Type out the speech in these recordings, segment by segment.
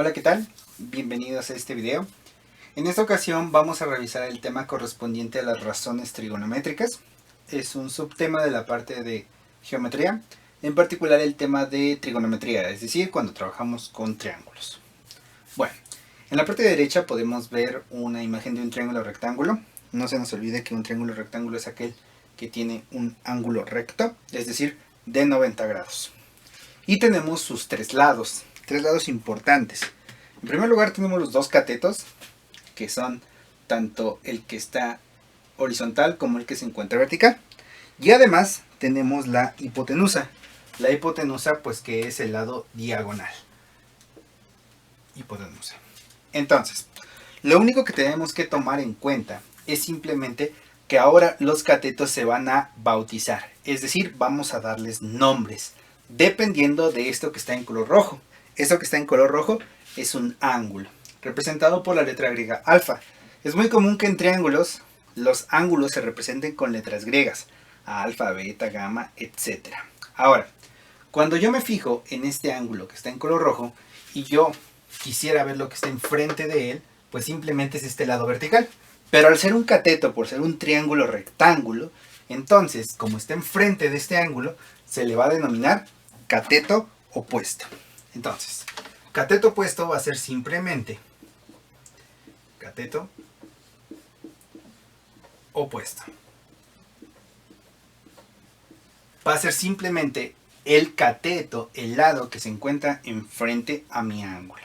Hola, ¿qué tal? Bienvenidos a este video. En esta ocasión vamos a revisar el tema correspondiente a las razones trigonométricas. Es un subtema de la parte de geometría, en particular el tema de trigonometría, es decir, cuando trabajamos con triángulos. Bueno, en la parte derecha podemos ver una imagen de un triángulo rectángulo. No se nos olvide que un triángulo rectángulo es aquel que tiene un ángulo recto, es decir, de 90 grados. Y tenemos sus tres lados importantes. En primer lugar tenemos los dos catetos, que son tanto el que está horizontal como el que se encuentra vertical. Y además tenemos la hipotenusa. La hipotenusa, pues, que es el lado diagonal. Hipotenusa. Entonces, lo único que tenemos que tomar en cuenta es simplemente que ahora los catetos se van a bautizar. Es decir, vamos a darles nombres, dependiendo de esto que está en color rojo. Esto que está en color rojo es un ángulo, representado por la letra griega alfa. Es muy común que en triángulos los ángulos se representen con letras griegas, alfa, beta, gamma, etc. Ahora, cuando yo me fijo en este ángulo que está en color rojo y yo quisiera ver lo que está enfrente de él, pues simplemente es este lado vertical. Pero al ser un cateto, por ser un triángulo rectángulo, entonces, como está enfrente de este ángulo, se le va a denominar cateto opuesto. Entonces, cateto opuesto va a ser simplemente cateto opuesto. Va a ser simplemente el cateto, el lado que se encuentra enfrente a mi ángulo.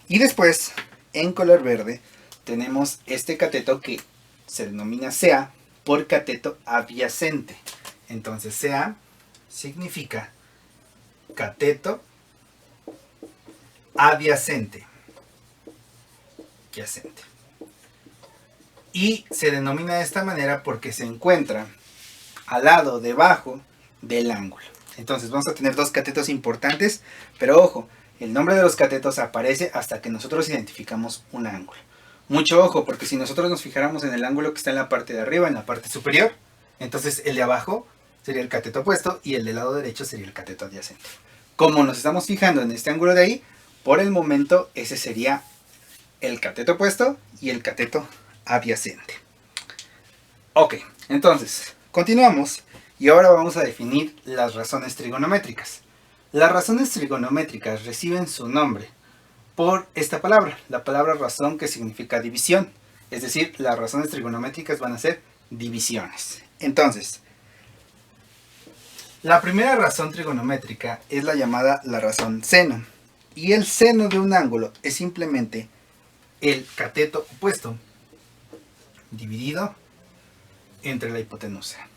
Y después, en color verde, tenemos este cateto que se denomina CA por cateto adyacente. Entonces, CA significa cateto adyacente. Y se denomina de esta manera porque se encuentra al lado debajo del ángulo. Entonces vamos a tener dos catetos importantes, pero ojo, el nombre de los catetos aparece hasta que nosotros identificamos un ángulo. Mucho ojo, porque si nosotros nos fijáramos en el ángulo que está en la parte de arriba, en la parte superior, entonces el de abajo sería el cateto opuesto y el del lado derecho sería el cateto adyacente. Como nos estamos fijando en este ángulo de ahí, por el momento ese sería el cateto opuesto y el cateto adyacente. Ok, entonces continuamos y ahora vamos a definir las razones trigonométricas. Las razones trigonométricas reciben su nombre por esta palabra, la palabra razón, que significa división. Es decir, las razones trigonométricas van a ser divisiones. Entonces, la primera razón trigonométrica es la llamada la razón seno. Y el seno de un ángulo es simplemente el cateto opuesto dividido entre la hipotenusa.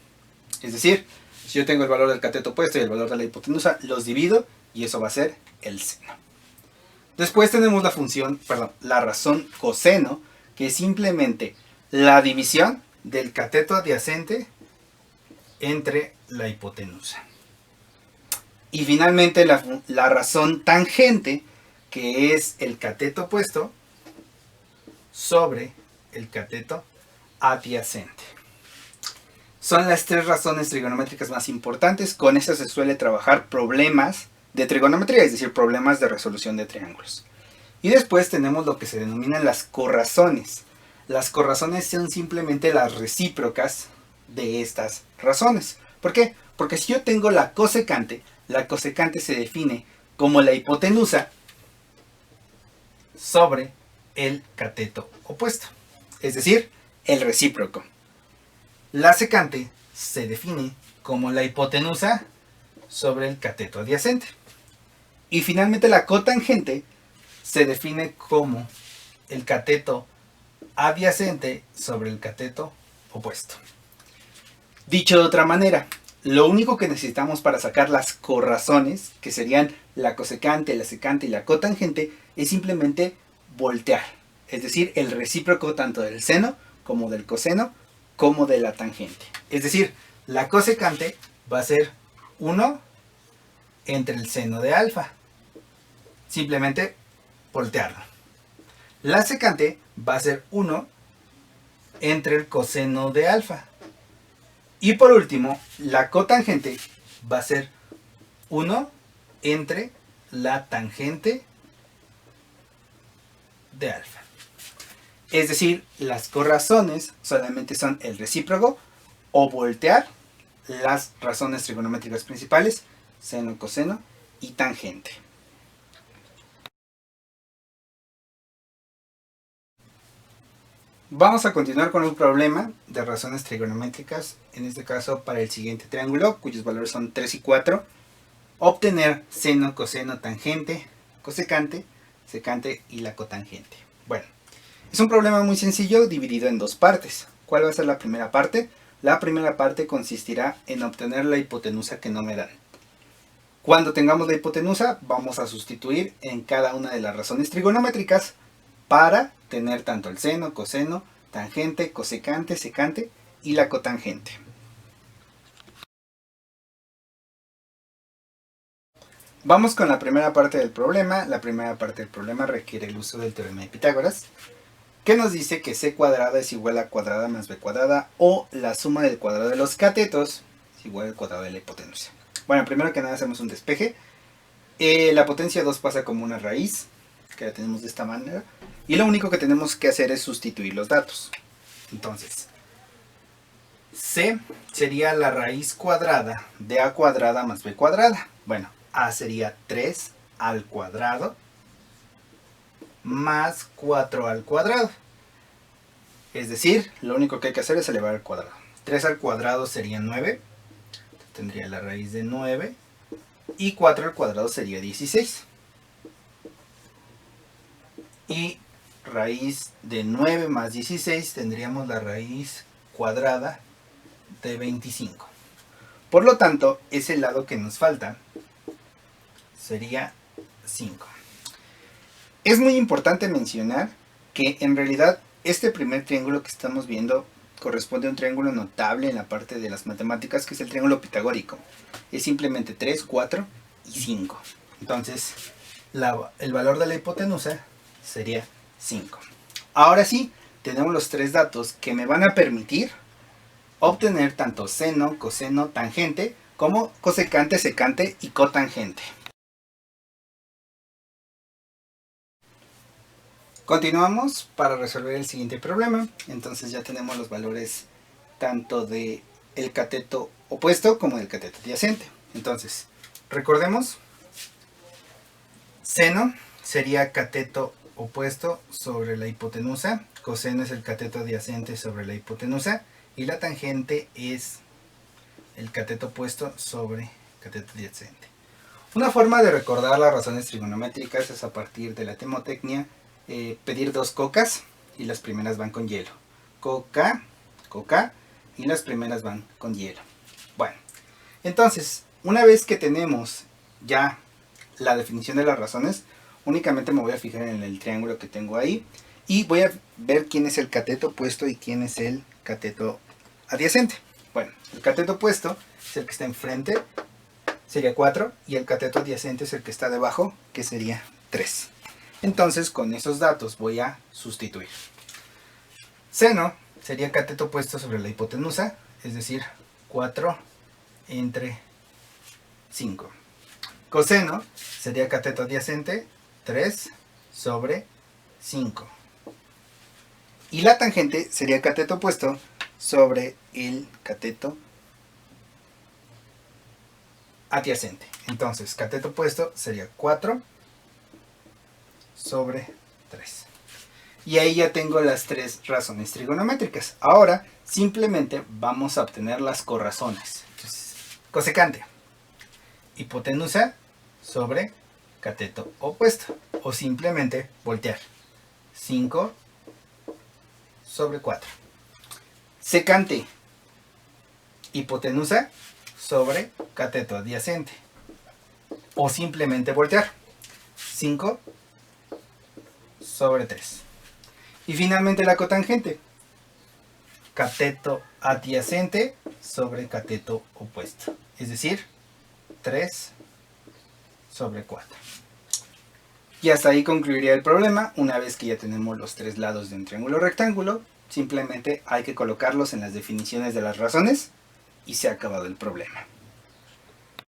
Es decir, si yo tengo el valor del cateto opuesto y el valor de la hipotenusa, los divido y eso va a ser el seno. Después tenemos la razón coseno, que es simplemente la división del cateto adyacente entre la hipotenusa. Y finalmente la razón tangente, que es el cateto opuesto sobre el cateto adyacente. Son las tres razones trigonométricas más importantes. Con esas se suele trabajar problemas de trigonometría, es decir, problemas de resolución de triángulos. Y después tenemos lo que se denominan las corrazones. Las corrazones son simplemente las recíprocas de estas razones. ¿Por qué? Porque si yo tengo la cosecante se define como la hipotenusa sobre el cateto opuesto, es decir, el recíproco. La secante se define como la hipotenusa sobre el cateto adyacente. Y finalmente la cotangente se define como el cateto adyacente sobre el cateto opuesto. Dicho de otra manera, lo único que necesitamos para sacar las corrazones, que serían la cosecante, la secante y la cotangente, es simplemente voltear. Es decir, el recíproco tanto del seno como del coseno como de la tangente. Es decir, la cosecante va a ser 1 entre el seno de alfa. Simplemente voltearlo. La secante va a ser 1 entre el coseno de alfa. Y por último, la cotangente va a ser 1 entre la tangente de alfa. Es decir, las corrazones solamente son el recíproco o voltear las razones trigonométricas principales, seno, coseno y tangente. Vamos a continuar con un problema de razones trigonométricas, en este caso para el siguiente triángulo, cuyos valores son 3 y 4. Obtener seno, coseno, tangente, cosecante, secante y la cotangente. Bueno, es un problema muy sencillo dividido en dos partes. ¿Cuál va a ser la primera parte? La primera parte consistirá en obtener la hipotenusa que no me dan. Cuando tengamos la hipotenusa, vamos a sustituir en cada una de las razones trigonométricas para tener tanto el seno, coseno, tangente, cosecante, secante y la cotangente. Vamos con la primera parte del problema. La primera parte del problema requiere el uso del teorema de Pitágoras, que nos dice que c cuadrada es igual a cuadrada más b cuadrada, o la suma del cuadrado de los catetos es igual al cuadrado de la hipotenusa. Bueno, primero que nada hacemos un despeje. La potencia 2 pasa como una raíz, que la tenemos de esta manera, y lo único que tenemos que hacer es sustituir los datos. Entonces, c sería la raíz cuadrada de a cuadrada más b cuadrada. Bueno, a sería 3 al cuadrado más 4 al cuadrado. Es decir, lo único que hay que hacer es elevar al cuadrado. 3 al cuadrado sería 9. Tendría la raíz de 9. Y 4 al cuadrado sería 16. Y raíz de 9 más 16 tendríamos la raíz cuadrada de 25. Por lo tanto, ese lado que nos falta sería 5. Es muy importante mencionar que en realidad este primer triángulo que estamos viendo corresponde a un triángulo notable en la parte de las matemáticas, que es el triángulo pitagórico. Es simplemente 3, 4 y 5. Entonces, el valor de la hipotenusa sería 5. Ahora sí, tenemos los tres datos que me van a permitir obtener tanto seno, coseno, tangente, como cosecante, secante y cotangente. Continuamos para resolver el siguiente problema. Entonces ya tenemos los valores tanto del cateto opuesto como del cateto adyacente. Entonces, recordemos, seno sería cateto opuesto sobre la hipotenusa, coseno es el cateto adyacente sobre la hipotenusa y la tangente es el cateto opuesto sobre cateto adyacente. Una forma de recordar las razones trigonométricas es a partir de la temotecnia, pedir dos cocas y las primeras van con hielo. Coca, coca y las primeras van con hielo. Bueno, entonces, una vez que tenemos ya la definición de las razones, únicamente me voy a fijar en el triángulo que tengo ahí y voy a ver quién es el cateto opuesto y quién es el cateto adyacente. Bueno, el cateto opuesto es el que está enfrente, sería 4, y el cateto adyacente es el que está debajo, que sería 3. Entonces, con esos datos voy a sustituir. Seno sería cateto opuesto sobre la hipotenusa, es decir, 4 entre 5. Coseno sería cateto adyacente, 3 sobre 5. Y la tangente sería cateto opuesto sobre el cateto adyacente. Entonces, cateto opuesto sería 4 sobre 3. Y ahí ya tengo las tres razones trigonométricas. Ahora, simplemente vamos a obtener las corrazones. Entonces, cosecante, hipotenusa sobre cateto opuesto, o simplemente voltear, 5 sobre 4. Secante, hipotenusa sobre cateto adyacente, o simplemente voltear, 5 sobre 3. Y finalmente la cotangente, cateto adyacente sobre cateto opuesto, es decir, 3 sobre 4. Y hasta ahí concluiría el problema. Una vez que ya tenemos los tres lados de un triángulo rectángulo, simplemente hay que colocarlos en las definiciones de las razones y se ha acabado el problema.